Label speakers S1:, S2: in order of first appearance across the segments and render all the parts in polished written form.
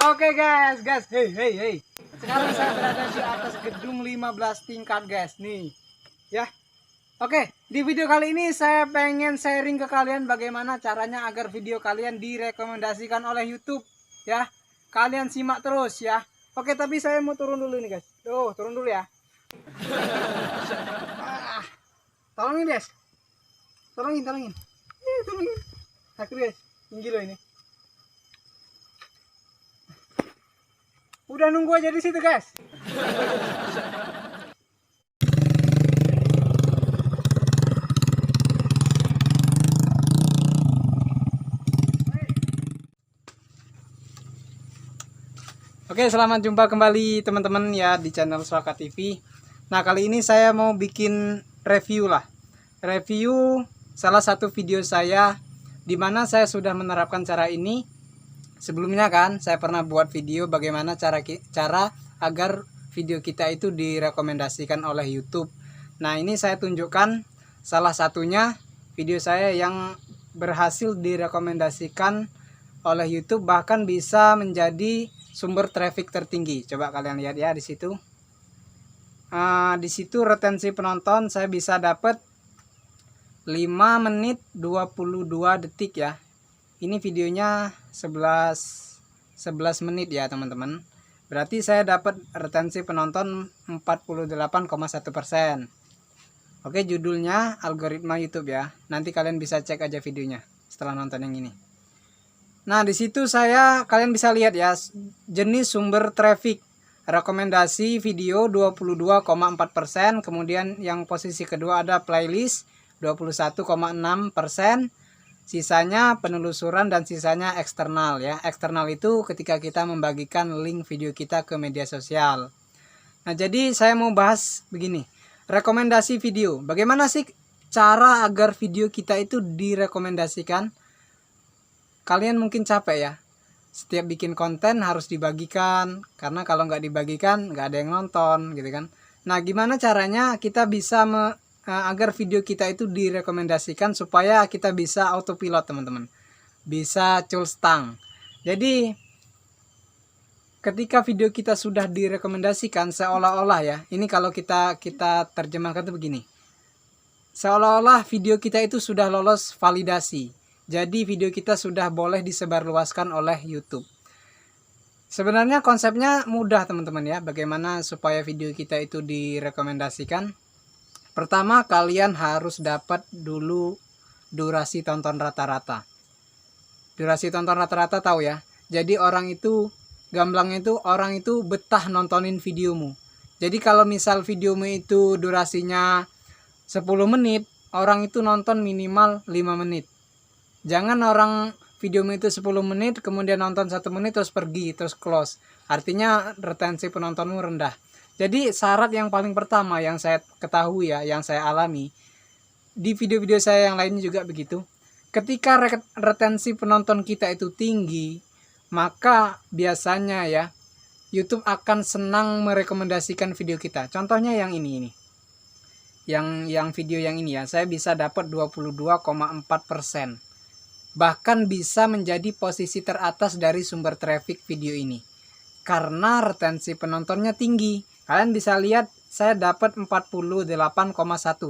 S1: Oke guys, hey. Sekarang saya berada di atas gedung 15 tingkat guys, nih. Ya. Oke, di video kali ini saya pengen sharing ke kalian bagaimana caranya agar video kalian direkomendasikan oleh YouTube, ya. Kalian simak terus ya. Oke, tapi saya mau turun dulu nih guys. Tuh, turun dulu ya. Tolongin guys. Tolongin. Tolongin. Sakit guys. Tinggi loh ini. Udah nunggu aja di situ guys. Oke, selamat jumpa kembali teman-teman ya di channel Swaka TV. Nah, kali ini saya mau bikin review lah. Review salah satu video saya di mana saya sudah menerapkan cara ini. Sebelumnya kan saya pernah buat video bagaimana cara agar video kita itu direkomendasikan oleh YouTube. Nah, ini saya tunjukkan salah satunya video saya yang berhasil direkomendasikan oleh YouTube, bahkan bisa menjadi sumber traffic tertinggi. Coba kalian lihat ya di situ. Di situ retensi penonton saya bisa dapat 5 menit 22 detik ya. Ini videonya 11 menit ya teman-teman. Berarti saya dapat retensi penonton 48,1%. Oke, judulnya algoritma YouTube ya. Nanti kalian bisa cek aja videonya setelah nonton yang ini. Nah, di situ kalian bisa lihat ya jenis sumber traffic. Rekomendasi video 22,4%, kemudian yang posisi kedua ada playlist 21,6%. Sisanya penelusuran dan sisanya eksternal ya. Eksternal itu ketika kita membagikan link video kita ke media sosial. Nah, jadi saya mau bahas begini. Rekomendasi video. Bagaimana sih cara agar video kita itu direkomendasikan? Kalian mungkin capek ya. Setiap bikin konten harus dibagikan. Karena kalau nggak dibagikan nggak ada yang nonton gitu kan. Nah, gimana caranya kita bisa agar video kita itu direkomendasikan supaya kita bisa autopilot teman-teman, bisa culstang. Jadi ketika video kita sudah direkomendasikan seolah-olah ya, ini kalau kita terjemahkan itu begini, seolah-olah video kita itu sudah lolos validasi, jadi video kita sudah boleh disebarluaskan oleh YouTube. Sebenarnya konsepnya mudah teman-teman ya, bagaimana supaya video kita itu direkomendasikan. Pertama, kalian harus dapat dulu durasi tonton rata-rata. Durasi tonton rata-rata tahu ya. Jadi orang itu, gamblangnya itu orang itu betah nontonin videomu. Jadi kalau misal videomu itu durasinya 10 menit, orang itu nonton minimal 5 menit. Jangan orang videomu itu 10 menit, kemudian nonton 1 menit terus pergi, terus close. Artinya retensi penontonmu rendah. Jadi syarat yang paling pertama yang saya ketahui ya, yang saya alami di video-video saya yang lainnya juga begitu. Ketika retensi penonton kita itu tinggi, maka biasanya ya YouTube akan senang merekomendasikan video kita. Contohnya yang ini. Yang video yang ini ya, saya bisa dapat 22,4%. Bahkan bisa menjadi posisi teratas dari sumber traffic video ini. Karena retensi penontonnya tinggi. Kalian bisa lihat saya dapat 48,1.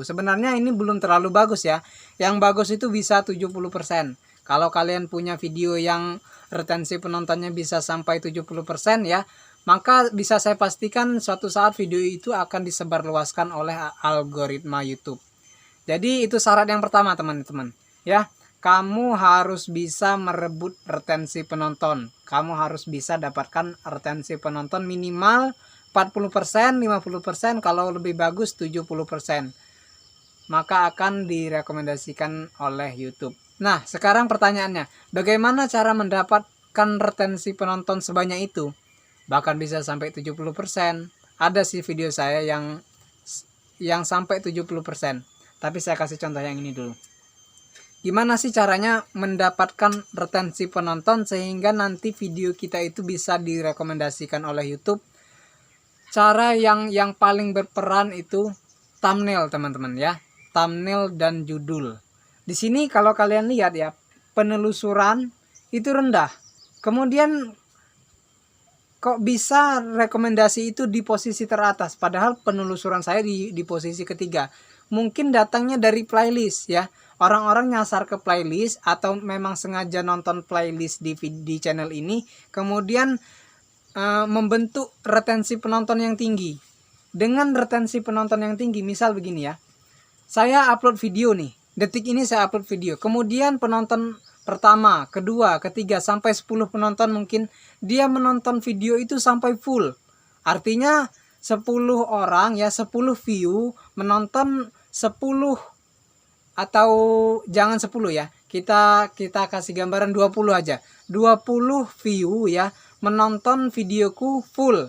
S1: Sebenarnya ini belum terlalu bagus ya. Yang bagus itu bisa 70%. Kalau kalian punya video yang retensi penontonnya bisa sampai 70% ya, maka bisa saya pastikan suatu saat video itu akan disebarluaskan oleh algoritma YouTube. Jadi itu syarat yang pertama teman-teman ya. Kamu harus bisa merebut retensi penonton. Kamu harus bisa dapatkan retensi penonton minimal 40%, 50%, kalau lebih bagus 70%. Maka akan direkomendasikan oleh YouTube. Nah, sekarang pertanyaannya, bagaimana cara mendapatkan retensi penonton sebanyak itu? Bahkan bisa sampai 70%. Ada sih video saya yang sampai 70%. Tapi saya kasih contoh yang ini dulu. Gimana sih caranya mendapatkan retensi penonton sehingga nanti video kita itu bisa direkomendasikan oleh YouTube? Cara yang paling berperan itu thumbnail teman-teman ya. Thumbnail dan judul. Di sini kalau kalian lihat ya, penelusuran itu rendah. Kemudian kok bisa rekomendasi itu di posisi teratas, padahal penelusuran saya di posisi ketiga? Mungkin datangnya dari playlist ya. Orang-orang nyasar ke playlist atau memang sengaja nonton playlist di channel ini, kemudian membentuk retensi penonton yang tinggi. Dengan retensi penonton yang tinggi, misal begini ya, saya upload video nih, detik ini saya upload video, kemudian penonton pertama, kedua, ketiga, sampai 10 penonton mungkin dia menonton video itu sampai full. Artinya 10 orang ya, 10 view menonton 10, atau jangan 10 ya. Kita kasih gambaran 20 aja. 20 view ya menonton videoku full.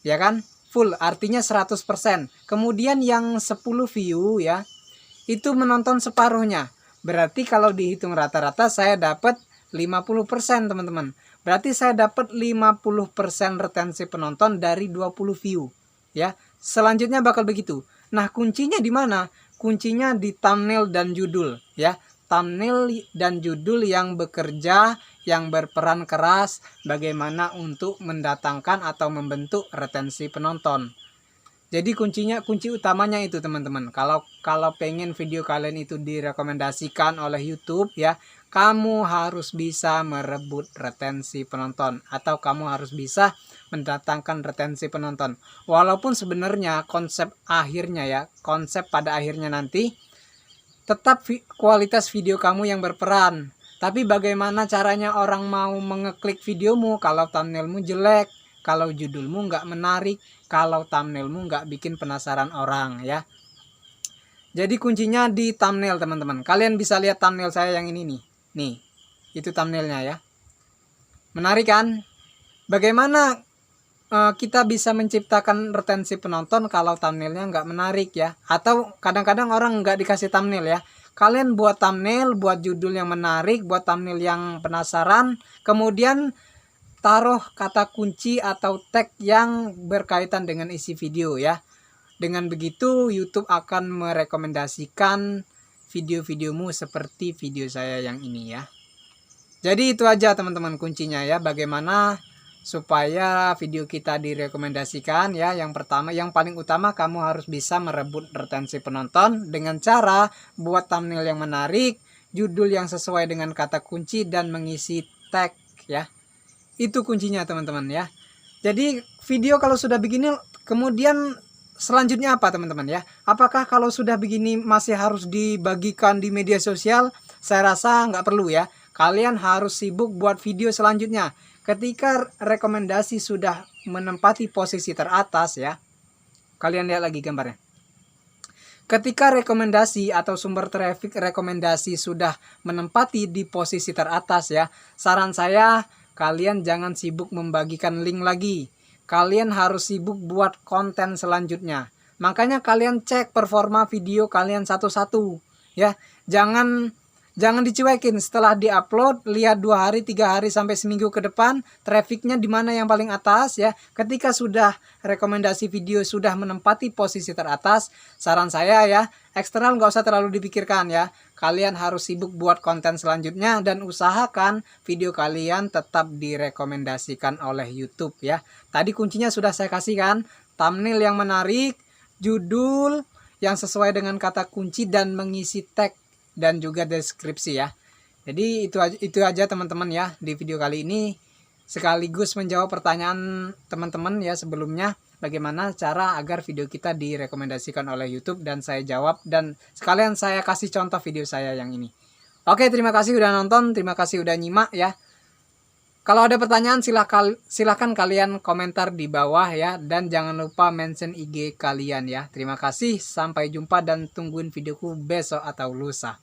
S1: Ya kan? Full artinya 100%. Kemudian yang 10 view ya itu menonton separuhnya. Berarti kalau dihitung rata-rata saya dapat 50%, teman-teman. Berarti saya dapat 50% retensi penonton dari 20 view, ya. Selanjutnya bakal begitu. Nah, kuncinya di mana? Kuncinya di thumbnail dan judul, ya. Thumbnail dan judul yang bekerja, yang berperan keras bagaimana untuk mendatangkan atau membentuk retensi penonton. Jadi kunci utamanya itu, teman-teman. Kalau pengen video kalian itu direkomendasikan oleh YouTube ya, kamu harus bisa merebut retensi penonton atau kamu harus bisa mendatangkan retensi penonton. Walaupun sebenarnya konsep akhirnya ya, konsep pada akhirnya nanti tetap kualitas video kamu yang berperan. Tapi bagaimana caranya orang mau mengeklik videomu kalau thumbnailmu jelek, kalau judulmu nggak menarik, kalau thumbnailmu nggak bikin penasaran orang ya. Jadi kuncinya di thumbnail, teman-teman. Kalian bisa lihat thumbnail saya yang ini nih. Nih, itu thumbnailnya ya. Menarik kan? Bagaimana kita bisa menciptakan retensi penonton kalau thumbnailnya nggak menarik ya? Atau kadang-kadang orang nggak dikasih thumbnail ya. Kalian buat thumbnail, buat judul yang menarik, buat thumbnail yang penasaran, kemudian taruh kata kunci atau tag yang berkaitan dengan isi video ya. Dengan begitu YouTube akan merekomendasikan video-videomu seperti video saya yang ini ya. Jadi itu aja, teman-teman, kuncinya ya, bagaimana supaya video kita direkomendasikan ya. Yang pertama, yang paling utama, kamu harus bisa merebut retensi penonton dengan cara buat thumbnail yang menarik, judul yang sesuai dengan kata kunci, dan mengisi tag ya. Itu kuncinya, teman-teman ya. Jadi video kalau sudah begini, kemudian selanjutnya apa, teman-teman ya? Apakah kalau sudah begini masih harus dibagikan di media sosial? Saya rasa nggak perlu ya. Kalian harus sibuk buat video selanjutnya. Ketika rekomendasi sudah menempati posisi teratas ya. Kalian lihat lagi gambarnya. Ketika rekomendasi atau sumber traffic rekomendasi sudah menempati di posisi teratas ya, saran saya kalian jangan sibuk membagikan link lagi. Kalian harus sibuk buat konten selanjutnya. Makanya kalian cek performa video kalian satu-satu ya. Jangan dicuekin. Setelah diupload, lihat 2 hari, 3 hari sampai seminggu ke depan trafficnya di mana yang paling atas ya. Ketika sudah rekomendasi video sudah menempati posisi teratas, saran saya ya, eksternal nggak usah terlalu dipikirkan ya. Kalian harus sibuk buat konten selanjutnya dan usahakan video kalian tetap direkomendasikan oleh YouTube ya. Tadi kuncinya sudah saya kasihkan, thumbnail yang menarik, judul yang sesuai dengan kata kunci, dan mengisi tag dan juga deskripsi ya. Jadi itu aja teman-teman ya di video kali ini, sekaligus menjawab pertanyaan teman-teman ya sebelumnya, bagaimana cara agar video kita direkomendasikan oleh YouTube, dan saya jawab dan sekalian saya kasih contoh video saya yang ini. Oke, terima kasih udah nonton, terima kasih udah nyimak ya. Kalau ada pertanyaan silahkan kalian komentar di bawah ya, dan jangan lupa mention IG kalian ya. Terima kasih, sampai jumpa dan tungguin videoku besok atau lusa.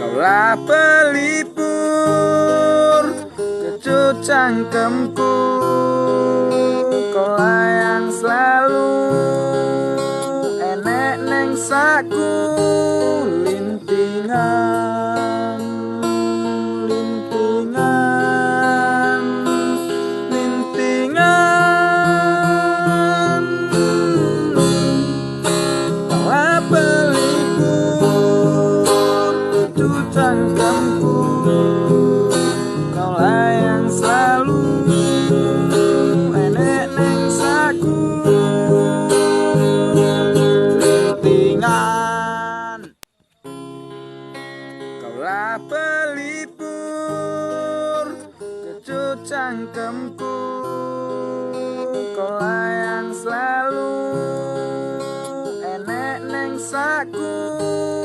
S2: Kaulah pelipur kecut cangkemku, kaulah yang selalu enek neng saku, lintingan, lintingan, lintingan. bangsaku.